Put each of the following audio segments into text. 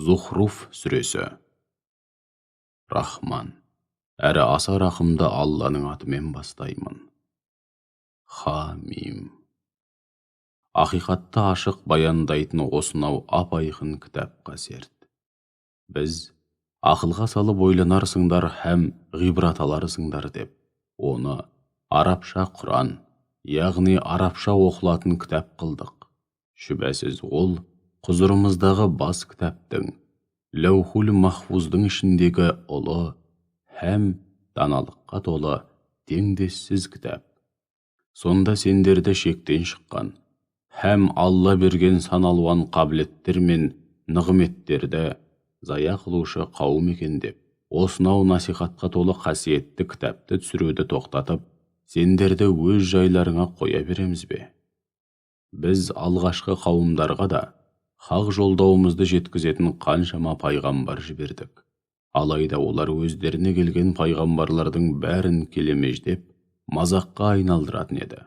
Зухруф сүресі. Рахман, әрі аса рақымды Алланың атымен бастаймын. Хамим. Ақиқатты ашық баяндайтын осынау ап-айқын кітапқа серт. Біз ақылға салып ойланарсыңдар һәм ғибрат аларсыңдар деп, оны арабша Құран, яғни арабша оқылатын кітап қылдық. Шүбәсіз ол құзырымыздағы бас кітаптың, Ләухул Махфуздың ішіндегі ұлы һәм даналыққа толы теңдессіз кітап. Сонда сендерді шектен шыққан һәм Алла берген саналуан қабілеттер мен нығметтерді зая қылушы қауым екен деп, осынау насихатқа толы қасиетті кітапты түсіруді тоқтатып, сендерді өз жайларыңа қоя береміз бе? Біз алғашқы қауымдарға да хақ жолдауымызды жеткізетін қаншама пайғамбар жібердік. Алайда олар өздеріне келген пайғамбарлардың бәрін келемеждеп, мазаққа айналдыратын еді.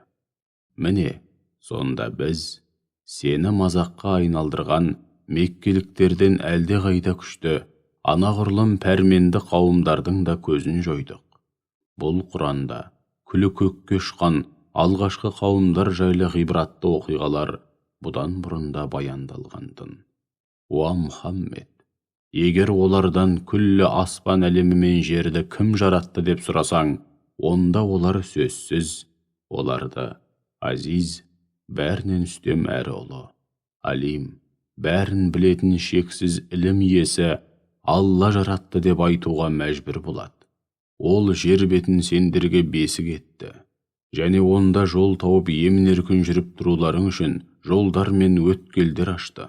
Міне, сонда біз сені мазаққа айналдырған меккеліктерден әлде қайда күшті, анағұрлым пәрменді қауымдардың да көзін жойдық. Бұл Құранда күлі көкке ұшқан алғашқы қауымдар жайлы ғибратты оқиғалар бұдан бұрында баяндалғантын. Уа Мұхаммед, егер олардан күллі аспан әлемі мен жерді кім жаратты деп сұрасаң, онда олар сөзсіз, оларды Азиз, бәрінен үстем әрі ұлы, Алим, бәрін білетін шексіз ілім иесі Алла жаратты деп айтуға мәжбүр болады. Ол жер бетін сендерге бесік етті, және онда жол тауып емін-еркін жүріп тұруларың үшін жолдар мен өткелдер ашты.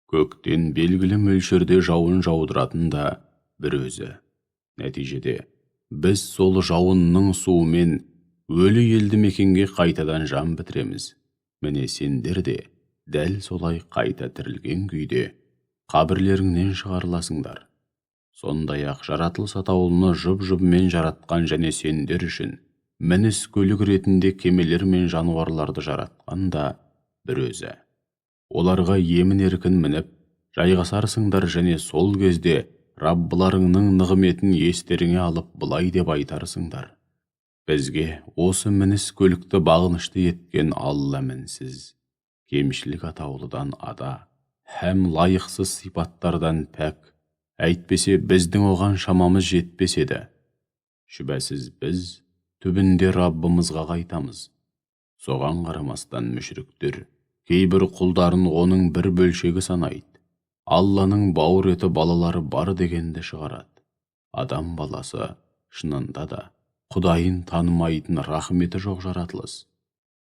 Көктен белгілі мөлшерде жауын жаудыратын да бір өзі. Нәтижеде, біз сол жауынның суымен өлі елді мекенге қайтадан жан бітіреміз. Міне сендер де дәл солай қайта тірілген күйде қабірлеріңнен шығарыласыңдар. Сондай-ақ жаратылыс атаулыны жұп-жұбымен жаратқан және сендер үшін мініс көлік ретінде кемелер мен жануарларды жаратқан да бір өзі. Оларға емін-еркін мініп, жайғасарсыңдар және сол кезде Раббыларыңның нығметін естеріңе алып былай деп айтарсыңдар. Бізге осы мініс көлікті бағынышты еткен Алла мінсіз, кемшілік атаулыдан ада, һәм лайықсыз сипаттардан пәк, әйтпесе біздің оған шамамыз жетпес еді. Шүбәсіз біз түбінде Раббымызға қайтамыз. Соған қарамастан мүшіріктер кейбір құлдарын оның бір бөлшегі санайды. Алланың бауыр еті балалары бар дегенді шығарады. Адам баласы шынында да Құдайын танымайтын рахметі жоқ жаратылыс.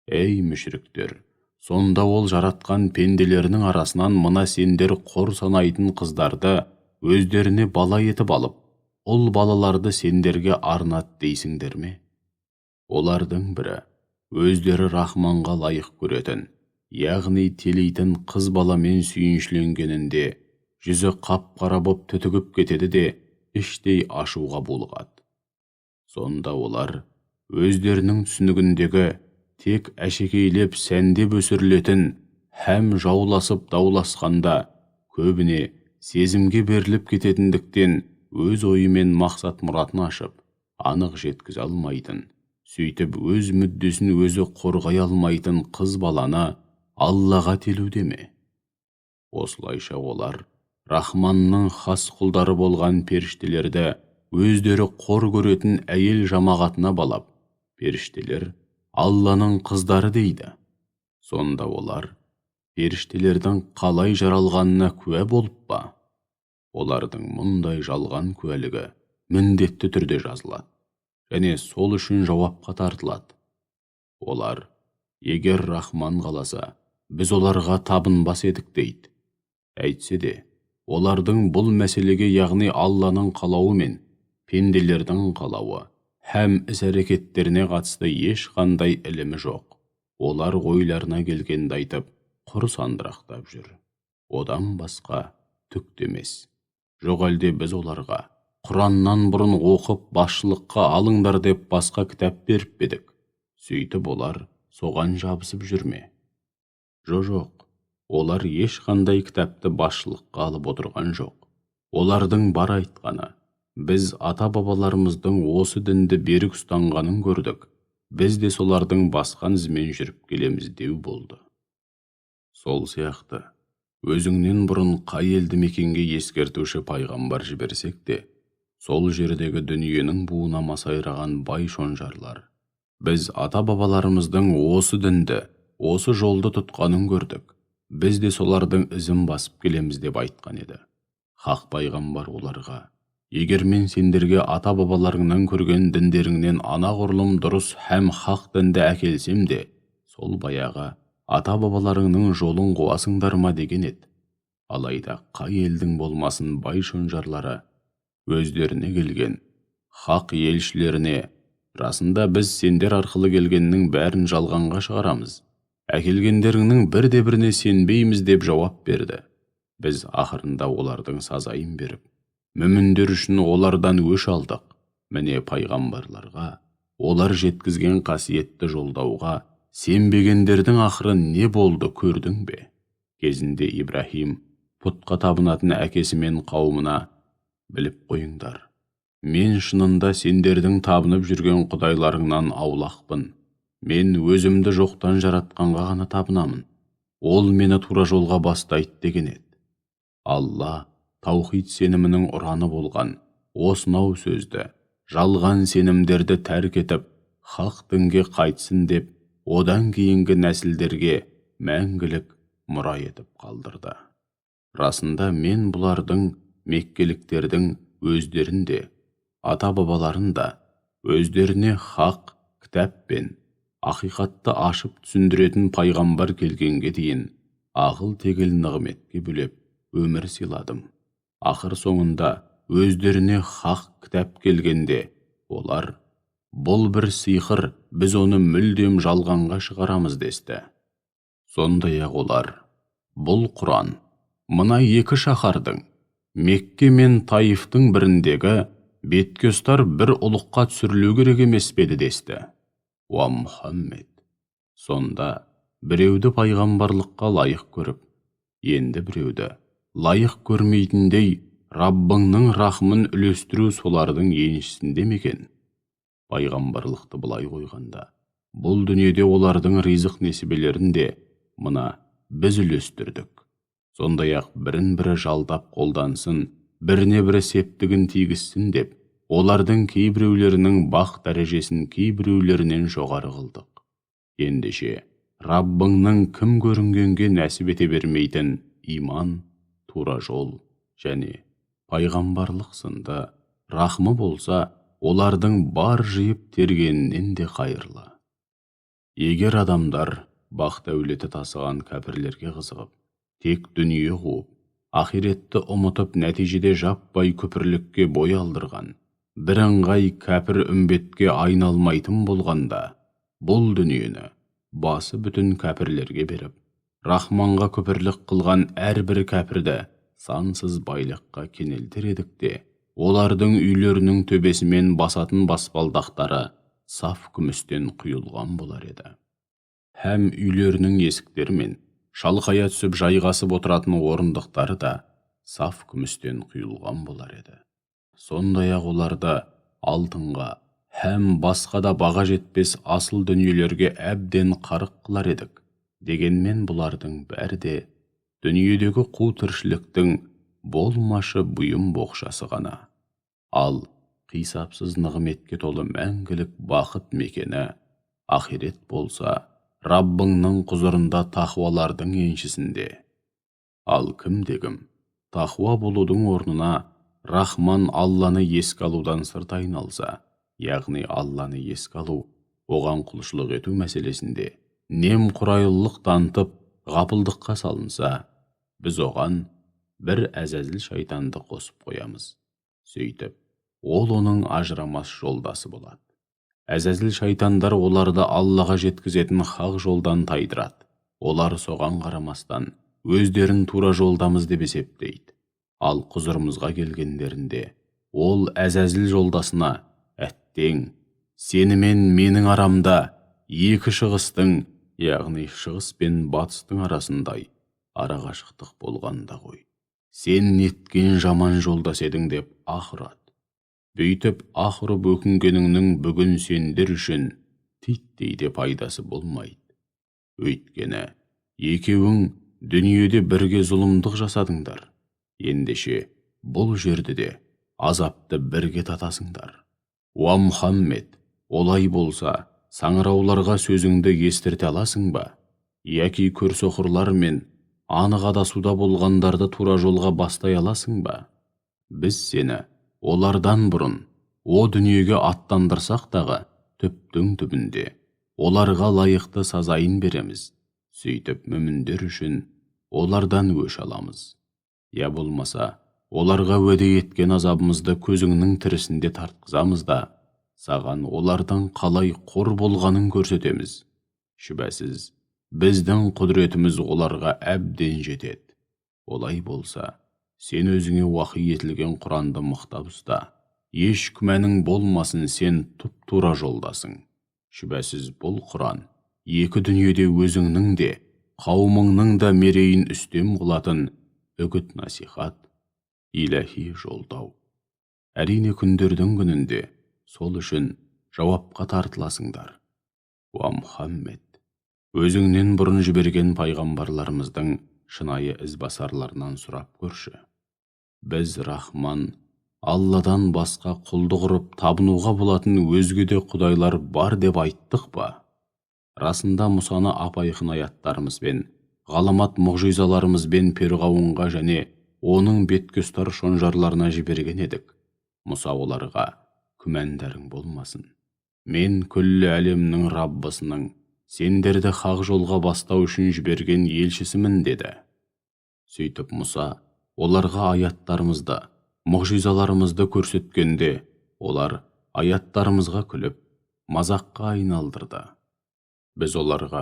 Ей мүшіріктер, сонда ол жаратқан пенделерінің арасынан мына сендер қор санайтын қыздарды өздеріне бала етіп алып, ұл балаларды сендерге арнат дейсіңдер ме? Олардың бірі өздері Рахманға лайық көретін, яғни телейтін қыз баламен сүйіншіленгенінде жүзі қап-қара боп түтігіп кетеді де іштей ашуға булығады. Сонда олар өздерінің түсінігіндегі тек әшекейлеп сәндеп өсірілетін һәм жауласып дауласқанда көбіне сезімге беріліп кететіндіктен өз ойы мен мақсат мұратын ашып, анық жеткізе алмайтын, сөйтіп өз мүддесін өзі қорғай алмайтын қыз баланы Аллаға телуде ме? Осылайша олар Рахманның хас құлдары болған періштелерді өздері қор көретін әйел жамағатына балап, періштелер Алланың қыздары дейді. Сонда олар періштелердің қалай жаралғанына куә болып па? Олардың мұндай жалған куәлігі міндетті түрде жазылады, және сол үшін жауапқа тартылады. Олар, егер Рахман қаласа, біз оларға табынбас едік дейді. Әйтсе де, олардың бұл мәселеге, яғни Алланың қалауы мен пенделердің қалауы һәм іс-әрекеттеріне қатысты ешқандай ілімі жоқ. Олар ойларына келгенді айтып, құр сандырақтап жүр. Одан басқа түк демес. Жоқ әлде біз оларға Құраннан бұрын оқып басшылыққа алыңдар деп басқа кітап беріп едік. Сөйтіп олар соған жабысып жүрме? Жоқ, олар ешқандай кітапты басшылыққа алып отырған жоқ. Олардың бар айтқаны: біз ата-бабаларымыздың осы дінді берік ұстанғанын көрдік, біз де солардың басқан ізімен жүріп келеміз деу болды. Сол сияқты, өзіңнен бұрын қай елді мекенге ескертуші пайғамбар жіберсек те, сол жердегі дүниенің буына масайраған бай шонжарлар: біз ата-бабаларымыздың осы дінді, осы жолды тұтқанын көрдік, біз де солардың ізін басып келеміз деп айтқан еді. Хақ пайғамбар оларға: егер мен сендерге ата-бабаларыңнан көрген діндеріңнен анағұрлым дұрыс һәм хақ дінді әкелсем де, сол баяғы ата-бабаларыңның жолын қуасыңдар ма деген еді. Алайда қай елдің болмасын бай шонжарлары өздеріне келген хақ елшілеріне: расында біз сендер арқылы келгеннің бәрін жалғанға шығарамыз, әкелгендеріңнің бірде-біріне сенбейміз деп жауап берді. Біз ақырында олардың сазайын беріп, мүміндер үшін олардан өш алдық. Міне пайғамбарларға, олар жеткізген қасиетті жолдауға сенбегендердің ақыры не болды көрдің бе? Кезінде Ибраһим пұтқа табынатын әкесі мен қауымына: біліп қойыңдар, мен шынында сендердің табынып жүрген құдайларыңнан аулақпын. Мен өзімді жоқтан жаратқанға ғана табынамын. Ол мені тура жолға бастайды деген еді. Алла таухид сенімінің ұраны болған осынау сөзді, жалған сенімдерді тәрк етіп, хақ дінге қайтсын деп, одан кейінгі нәсілдерге мәңгілік мұра етіп қалдырды. Расында мен бұлардың, меккеліктердің өздерін де, ата-бабаларын да өздеріне хақ, кітап пен ақиқатты ашып түсіндіретін пайғамбар келгенге дейін ағыл-тегіл нығметке бөлеп өмір сыйладым. Ақыр соңында өздеріне хақ кітап келгенде олар: бұл бір сиқыр, біз оны мүлдем жалғанға шығарамыз десті. Сондай-ақ олар: бұл Құран мына екі шаһардың, Мекке мен Таифтың біріндегі бетке ұстар бір ұлыққа түсірілу керек емес пе еді десті. Уа Мұхаммед, сонда біреуді пайғамбарлыққа лайық көріп, енді біреуді лайық көрмейтіндей Раббыңның рахмын үлестіру солардың еншісінде ме екен? Пайғамбарлықты былай қойғанда, бұл дүниеде олардың ризық несібелерін де мына біз үлестірдік. Сондай-ақ бірін-бірі жалдап қолдансын, біріне-бірі септігін тигізсін деп, олардың кейбіреулерінің бақ дәрежесін кейбіреулерінен жоғары қылдық. Ендеше Раббыңның кім көрінгенге нәсіп ете бермейтін иман, тура жол және пайғамбарлық сынды рахмы болса, олардың бар жиып тергенінен де қайырлы. Егер адамдар бақ дәулеті тасыған кәпірлерге қызығып, тек дүние қуып, ақиретті ұмытып, нәтижеде жаппай күпірлікке бой алдырған бірыңғай кәпір үмбетке айналмайтын болғанда, бұл дүниені басы бүтін кәпірлерге беріп, Рахманға күпірлік қылған әрбір кәпірді сансыз байлыққа кенелтер едік те, олардың үйлерінің төбесімен басатын баспалдақтары саф күмістен құйылған болар еді. Һәм үйлерінің есіктері мен шалқая түсіп жайғасып отыратын орындықтары да саф күмістен құйылған болар еді. Сондай-ақ оларды алтынға һәм басқа да баға жетпес асыл дүниелерге әбден қарық қылар едік. Дегенмен бұлардың бәрі де дүниедегі қу тіршіліктің болмашы бұйым боқшасы ғана. Ал қисапсыз нығметке толы мәңгілік бақыт мекені ақирет болса, Раббыңның құзырында тақуалардың еншісінде. Ал кімде-кім тақуа болудың орнына Рахман Алланы еске алудан сырт айналса, яғни Алланы еске алу, оған құлшылық ету мәселесінде немқұрайлылық танытып, ғапылдыққа салынса, біз оған бір әзәзіл шайтанды қосып қоямыз. Сөйтіп, ол оның ажырамас жолдасы болады. Әзәзіл шайтандар оларды Аллаға жеткізетін хақ жолдан тайдырады. Олар соған қарамастан өздерін тура жолдамыз деп есептейді. Ал құзырымызға келгендерінде ол әзәзіл жолдасына: әттең, сені мен менің арамда екі шығыстың, яғни шығыс пен батыстың арасындай арақашықтық болғанда ғой. Сен неткен жаман жолдас едің деп аһ ұрады. Бүйтіп аһ ұрып өкінгеніңнің бүгін сендер үшін титтей де пайдасы болмайды. Өйткені екеуің дүниеде бірге зұлымдық жасадыңдар. Ендеше бұл жерде де азапты бірге татасыңдар. Уа Мұхаммед, олай болса, саңырауларға сөзіңді естірте аласың ба? Яки көрсоқырлар мен анық адасуда болғандарды тура жолға бастай аласың ба? Біз сені олардан бұрын о дүниеге аттандырсақ дағы түптің түбінде оларға лайықты сазайын береміз. Сөйтіп мүміндер үшін олардан өш аламыз. Я болмаса, оларға уәде еткен азабымызды көзіңнің тірісінде тартқызамыз да, саған олардан қалай қор болғанын көрсетеміз. Шүбәсіз, біздің құдіретіміз оларға әбден жетеді. Олай болса, сен өзіңе уахи етілген Құранды мықтап ұста. Еш күмәнің болмасын, сен тұп-тура жолдасың. Шүбәсіз, бұл Құран екі дүниеде өзіңнің де, қауымыңның да мерейін үстем қылатын үгіт насихат, иләһи жолдау. Әрине күндердің күнінде сол үшін жауапқа тартыласыңдар. Уа Мұхаммед, өзіңнен бұрын жіберген пайғамбарларымыздың шынайы ізбасарларынан сұрап көрші. Біз Рахман, Алладан басқа құлдық ұрып табынуға болатын өзге де құдайлар бар деп айттық па? Расында Мұсаны ап-айқын аяттарымызбен, ғаламат мұғжизаларымызбен Перғауынға және оның беткеұстар шонжарларына жіберген едік. Мұса оларға күмәндарың болмасын. Мен күллі әлемнің Раббысының сендерді хақ жолға бастау үшін жіберген елшісімін деді. Сөйтіп Мұса оларға аяттарымызды, мұғжизаларымызды көрсеткенде, олар аяттарымызға күліп, мазаққа айналдырды. Біз оларға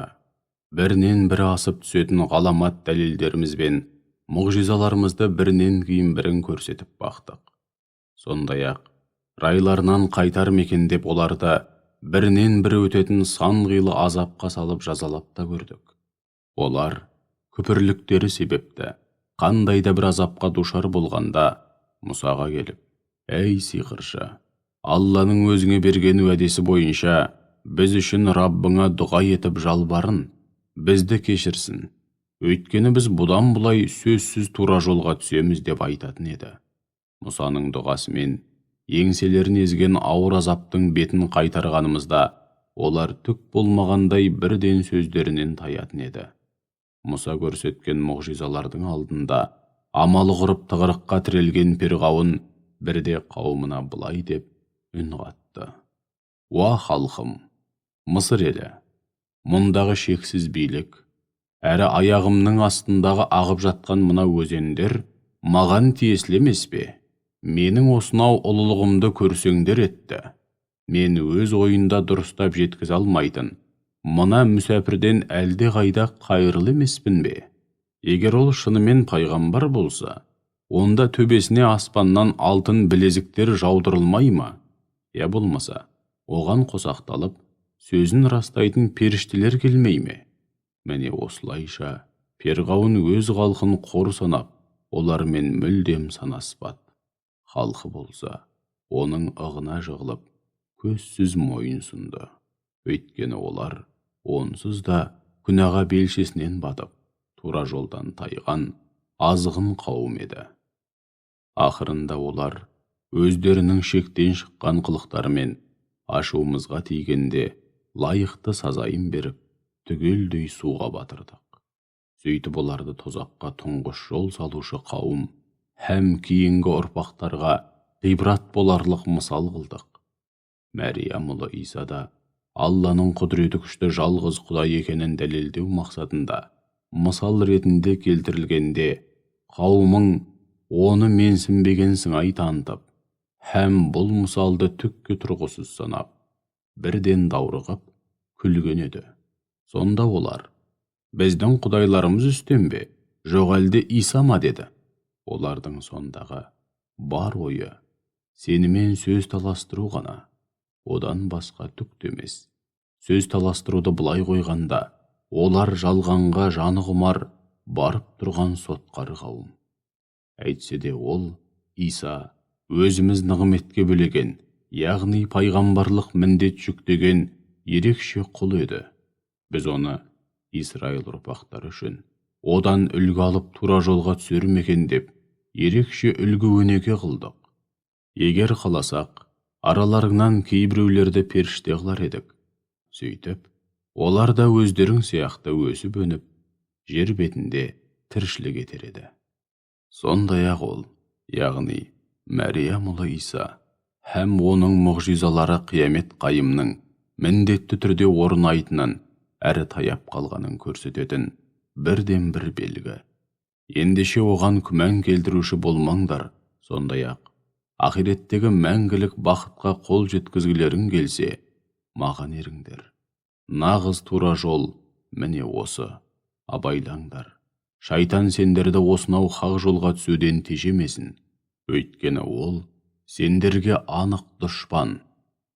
бірінен бірі асып түсетін ғаламат дәлелдерімізбен мұғжизаларымызды бірінен кейін бірін көрсетіп бақтық. Сондай-ақ, райларынан қайтар мекен деп оларды бірінен бірі өтетін сан қилы азапқа салып жазалап та көрдік. Олар күпірліктері себепті қандай да бір азапқа душар болғанда Мұсаға келіп, әй сиқыршы, Алланың өзіңе берген уәдесі бойынша біз үшін Раббыңа дұға етіп жалбарын, бізді кешірсін. Өйткені біз бұдан бұлай сөзсіз тура жолға түсеміз деп айтатын еді. Мұсаның дұғасымен еңселерін езген ауыр азаптың бетін қайтарғанымызда, олар түк болмағандай бірден сөздерінен таятын еді. Мұса көрсеткен мұғжизалардың алдында амалы құрып тығырыққа тірелген Перғауын бірде қауымына былай деп үн қатты. Уа халқым, Мысыр елі, мұндағы шексіз билік, әрі аяғымның астындағы ағып жатқан мына өзендер маған тиесілі емес пе? Менің осынау ұлылығымды көрсеңдер етті. Мен өз ойында дұрыстап жеткізе алмайтын мына мүсәпірден әлде қайда қайырлы емеспін бе? Егер ол шынымен пайғамбар болса, онда төбесіне аспаннан алтын білезіктер жаудырылмай ма? Я болмаса, оған қосақталып, сөзін растайтын періштелер келмей ме? Міне осылайша Перғауын өз халқын қор санап, олармен мүлдем санаспады. Халқы болса, оның ығына жығылып, көзсіз мойын сұнды. Өйткені олар онсыз да күнәға белшесінен батып, тура жолдан тайған азғын қауым еді. Ақырында олар өздерінің шектен шыққан қылықтарымен ашуымызға тигенде лайықты сазайын беріп, түгелдей суға батырдық. Сөйтіп оларды тозаққа тұңғыш жол салушы қауым һәм кейінгі ұрпақтарға ғибрат боларлық мысал қылдық. Мәриям ұлы Иса да Алланың құдіреті күшті жалғыз Құдай екенін дәлелдеу мақсатында мысал ретінде келтірілгенде, қауымың оны менсінбеген сыңай танытып, һәм бұл мысалды түкке тұрғысыз санап, бірден даурығып, күлген еді. Сонда олар, біздің құдайларымыз үстем бе, жоқ әлде Иса ма деді. Олардың сондағы бар ойы сенімен сөз таластыру ғана, одан басқа түк емес. Сөз таластыруды былай қойғанда, олар жалғанға жаны құмар, барып тұрған сотқар қауым. Әйтсе де ол, Иса, өзіміз нығметке бөлеген, яғни пайғамбарлық міндет жүктеген ерекше құл еді. Біз оны Израиль ұрпақтары үшін одан үлгі алып тура жолға түсер ме екен деп ерекше үлгі өнеге қылдық. Егер қаласақ, араларыңнан кейбіреулерді періште қылар едік. Сөйтіп, олар да өздерің сияқты өсіп өніп, жер бетінде тіршілік етер еді. Сондай-ақ ол, яғни Мәриям ұлы Иса, һәм оның мұғжизалары қиямет қайымның міндетті түрде орнайтынын әрі таяп қалғанын көрсететін бірден бір белгі. Ендеше оған күмән келтіруші болмаңдар. Сондай-ақ, ақиреттегі мәңгілік бақытқа қол жеткізгілерің келсе, маған еріңдер. Нағыз тура жол міне осы. Абайлаңдар. Шайтан сендерді осынау хақ жолға түсуден тежемесін. Өйткені ол сендерге анық дұшпан.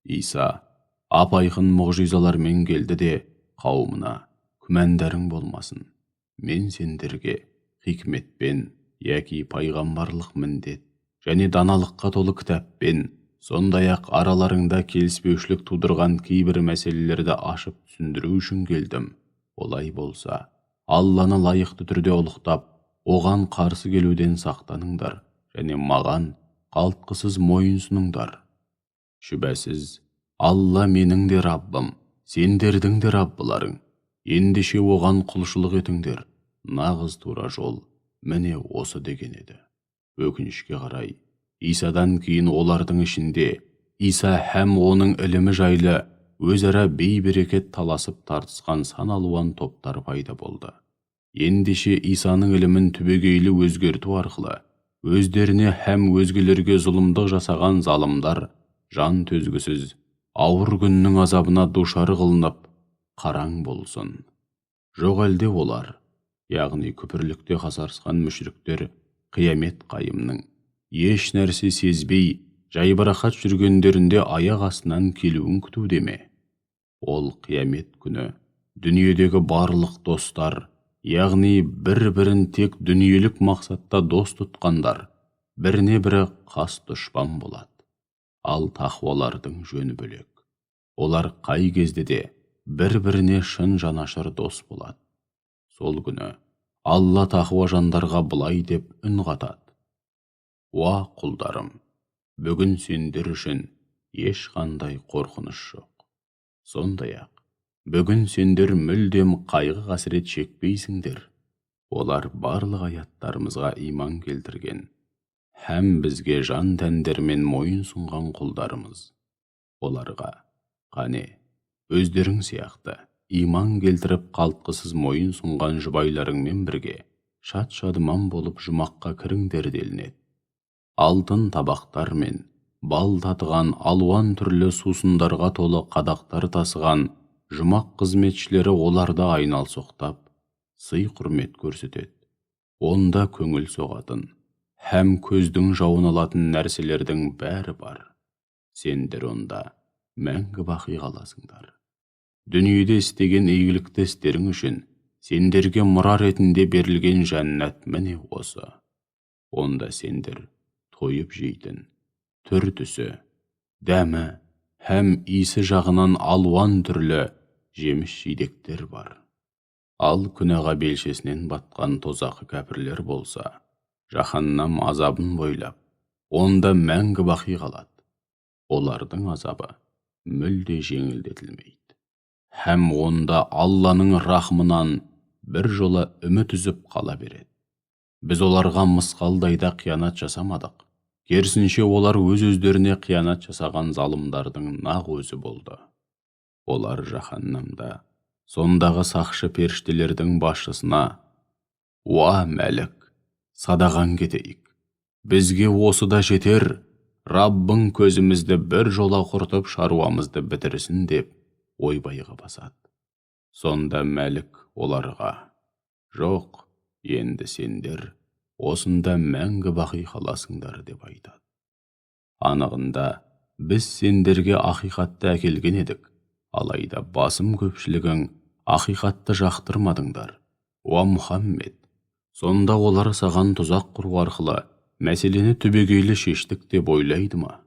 Иса ап-айқын мұғжизалармен келді де, қауымына күмәндарың болмасын. Мен сендерге хикметпен яки пайғамбарлық міндет және даналыққа толы кітаппен, сондай-ақ араларыңда келіспеушілік тудырған кейбір мәселелерді ашып түсіндіру үшін келдім. Олай болса, Алланы лайықты түрде ұлықтап, оған қарсы келуден сақтаныңдар және маған қалтқысыз мойынсұныңдар. Шүбәсіз, Алла менің де Раббым, сендердің де Раббыларың. Ендеше оған құлшылық етіңдер. Нағыз тура жол міне осы деген еді. Өкінішке қарай, Исадан кейін олардың ішінде Иса һәм оның ілімі жайлы өзара бей-берекет таласып тартысқан сан алуан топтар пайда болды. Ендеше Исаның ілімін түбегейлі өзгерту арқылы өздеріне һәм өзгелерге зұлымдық жасаған залымдар жан төзгісіз ауыр күннің азабына душар қылынып қараң болсын. Жоқ әлде олар, яғни күпірлікте қасарысқан мүшриктер, қиямет қайымның еш нәрсе сезбей, жайбарақат жүргендерінде аяқ астынан келуін күтуде ме? Ол қиямет күні дүниедегі барлық достар, яғни бір-бірін тек дүниелік мақсатта дос тұтқандар, біріне бірі қас дұшпан болады. Ал тақуалардың жөні бөлек. Олар қай кезде де бір-біріне шын жанашыр дос болады. Сол күні Алла тақуа жандарға былай деп үн қатады. Уа құлдарым, бүгін сендер үшін ешқандай қорқыныш жоқ. Сондай-ақ, бүгін сендер мүлдем қайғы қасірет шекпейсіңдер. Олар барлық аяттарымызға иман келтірген, һәм бізге жан тәндермен мойын сұнған құлдарымыз. Оларға, қане, өздерің сияқты иман келтіріп қалтқысыз мойын сұнған жұбайларыңмен бірге шат-шадыман болып жұмаққа кіріңдер делінеді. Алтын табақтар мен бал татыған алуан түрлі сусындарға толы қадақтар тасыған жұмақ қызметшілері оларда айналсоқтап, сый құрмет көрсетеді. Онда көңіл соғатын, һәм көздің жауын алатын нәрселердің бәрі бар. Сендер онда мәңгі бақи қаласыңдар. Дүниеде істеген игілікті істерің үшін сендерге мұра ретінде берілген жәннат міне осы. Онда сендер тойып жейтін, түр-түсі, дәмі һәм иісі жағынан алуан түрлі жеміс-жидектер бар. Ал күнәға белшесінен батқан тозақы кәпірлер болса, жаһаннам азабын бойлап, онда мәңгі бақи қалады. Олардың азабы мүлде жеңілдетілмейді. Һәм онда Алланың рахмынан бір жола үміт үзіп қала береді. Біз оларға мысқалдайда қиянат жасамадық. Керісінше олар өз-өздеріне қиянат жасаған залымдардың нақ өзі болды. Олар жаһаннамда сондағы сақшы періштелердің басшысына: «Уа мәлік, садаған кетейік. Бізге осы да жетер. Раббың көзімізді бір жола құртып шаруамызды бітірсін» деп ойбайға басады. Сонда мәлік оларға: «Жоқ, енді сендер осында мәңгі бақи қаласыңдар» деп айтады. Анығында, біз сендерге ақиқатты әкелген едік, алайда басым көпшілігің ақиқатты жақтырмадыңдар. Уа Мұхаммед, Сонда олар саған тұзақ құру арқылы мәселені түбегейлі шештік деп ойлайды ма?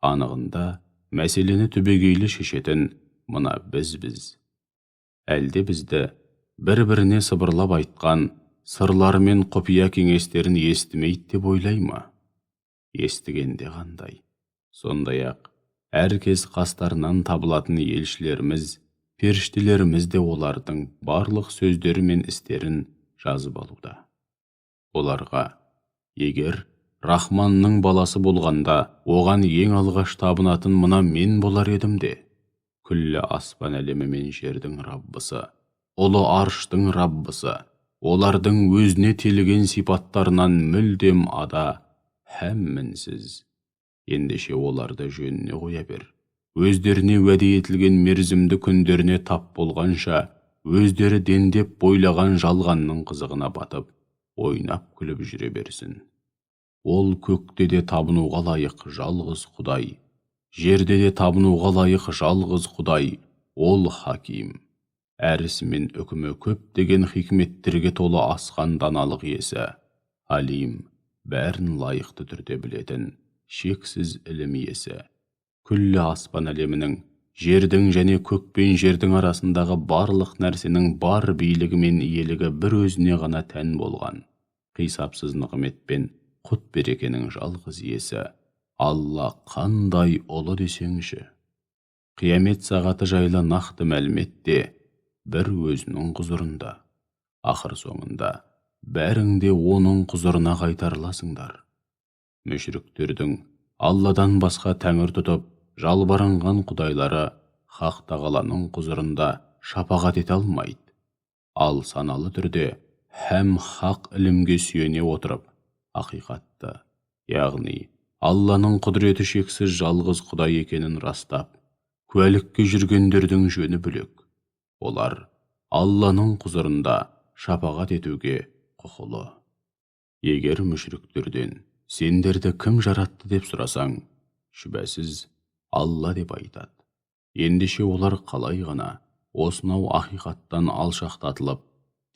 Анығында мәселені түбегейлі шешетін мына бізбіз. Әлде бізді бір-біріне сыбырлап айтқан сырлары мен құпия кеңестерін естімейді деп ойлай ма? Естігенде қандай? Сондай-ақ әркез қастарынан табылатын елшілеріміз, періштелеріміз де олардың барлық сөздері мен істерін жазып алуда. Оларға, егер Рахманның баласы болғанда, оған ең алғаш табынатын мына мен болар едім де, күллі аспан әлемі мен жердің Раббысы, ұлы арштың Раббысы, олардың өзіне теліген сипаттарынан мүлдем ада, һәм мінсіз. Ендеше оларды жөніне қоя бер. Өздеріне уәде етілген мерзімді күндеріне тап болғанша, өздері дендеп бойлаған жалғанның қызығына батып, ойнап күліп жүре берсін. Ол көкте де табынуға лайық жалғыз Құдай, жерде де табынуға лайық жалғыз Құдай, ол Хаким. Әрісі мен үкімі көп деген хикметтерге толы асқан даналық иесі, Алим, бәрін лайықты түрде білетін, шексіз ілім иесі. Күллі аспан әлемінің, жердің және көк пен жердің арасындағы барлық нәрсенің бар билігі мен иелігі бір өзіне ғана тән болған, қисапсыз нығмет пен құт берекенің жалғыз иесі, Алла қандай ұлы десеңші. Қиямет сағаты жайлы нақты мәлімет те бір өзінің құзырында. Ақыр соңында бәрің де оның құзырына қайтарыласыңдар. Мүшріктердің Алладан басқа тәңір тұтып, жалбарынған құдайлары Хақ тағаланың құзырында шапағат ете алмайды. Ал саналы түрде һәм хақ ілімге сүйене отырып, ақиқатты, яғни Алланың құдіреті шексіз жалғыз Құдай екенін растап, куәлікке жүргендердің жөні бөлек. Олар Алланың құзырында шапағат етуге құқылы. Егер мүшріктерден сендерді кім жаратты деп сұрасаң, шүбәсіз Алла деп айтады. Ендеше олар қалай ғана осынау ақиқаттан алшақтатылып,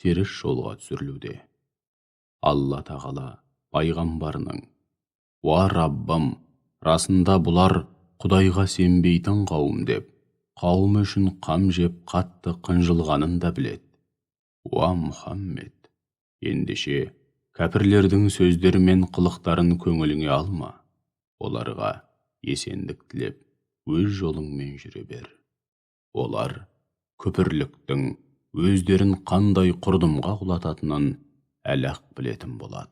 теріс жолға түсірілуде. Алла тағала пайғамбарының: «Уа Раббым, расында бұлар Құдайға сенбейтін қауым» деп, қауымы үшін қам жеп қатты қынжылғанын да біледі. Уа Мұхаммед, ендеше кәпірлердің сөздері мен қылықтарын көңіліңе алма, оларға есендік тілеп, өз жолыңмен жүре бер. Олар күпірліктің өздерін қандай құрдымға құлататынын әлі-ақ білетін болады.